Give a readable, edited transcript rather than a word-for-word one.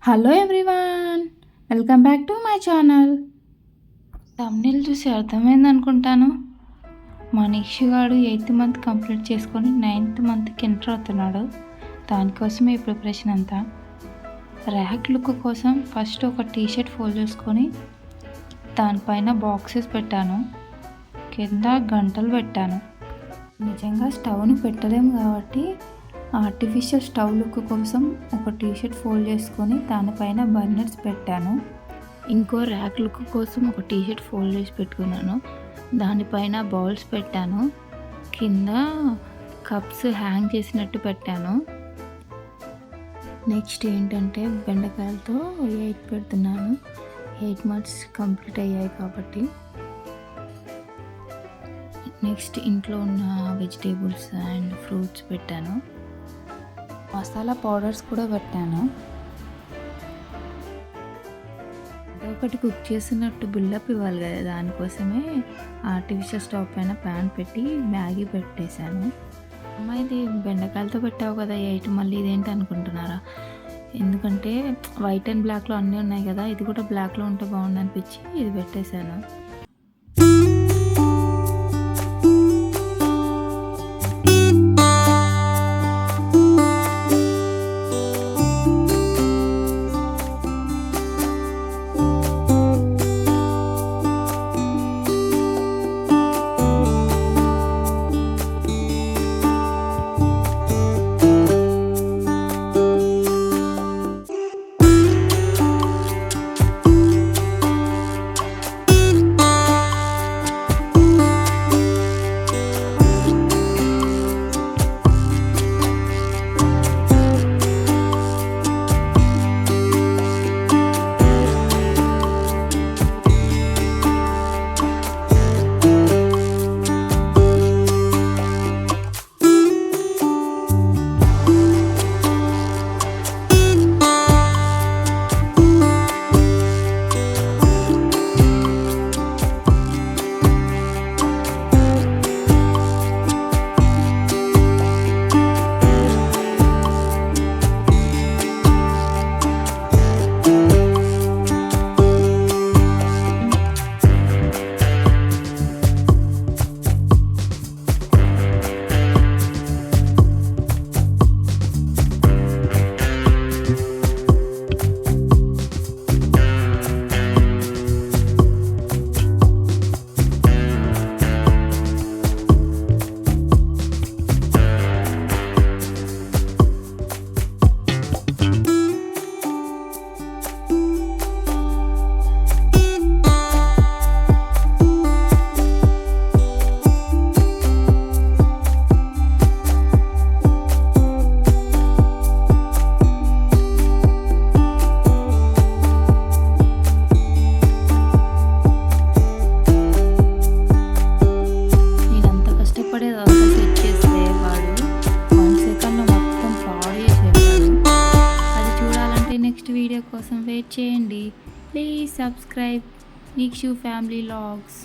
Hello everyone, welcome back to my channel. Thumbnail చూసి అర్థమైంది అనుకుంటాను. మా నిక్షుగాడు 8th మంత్ కంప్లీట్ చేసుకొని 9th మంత్కి ఎంటర్ అవుతున్నాడు. దానికోసమే ఈ ప్రిపరేషన్ అంతా. ర్యాక్ లుక్ కోసం ఫస్ట్ ఒక టీషర్ట్ ఫోల్డ్ చేసుకొని దానిపైన బాక్సెస్ పెట్టాను, కింద గంటలు పెట్టాను. నిజంగా స్టవ్ని పెట్టలేము కాబట్టి ఆర్టిఫిషియల్ స్టవ్ లుక్ కోసం ఒక టీషర్ట్ ఫోల్డ్ చేసుకొని దానిపైన బర్నర్స్ పెట్టాను. ఇంకో ర్యాక్ లుక్ కోసం ఒక టీషర్ట్ ఫోల్డ్ చేసి పెట్టుకున్నాను, దానిపైన బౌల్స్ పెట్టాను, కింద కప్స్ హ్యాంగ్ చేసినట్టు పెట్టాను. నెక్స్ట్ ఏంటంటే బెండకాయలతో 8 పెడుతున్నాను. 8 మంత్స్ కంప్లీట్ అయ్యాయి కాబట్టి. నెక్స్ట్ ఇంట్లో ఉన్న వెజిటేబుల్స్ అండ్ ఫ్రూట్స్ పెట్టాను. మసాలా పౌడర్స్ కూడా పెట్టాను. ఒకటి కుక్ చేసినట్టు బిల్డప్ ఇవ్వాలి కదా, దానికోసమే ఆర్టిఫిషియల్ స్టవ్ పైన ప్యాన్ పెట్టి మ్యాగీ పెట్టేశాను. అమ్మ, ఇది బెండకాయలతో పెట్టావు కదా 8, మళ్ళీ ఇదేంటి అనుకుంటున్నారా? ఎందుకంటే వైట్ అండ్ బ్లాక్లో అన్నీ ఉన్నాయి కదా, ఇది కూడా బ్లాక్లో ఉంటే బాగుంది అనిపించి ఇది పెట్టేశాను. వీడియో కోసం వెయిట్ చేయండి. Please subscribe Nikshu family vlogs.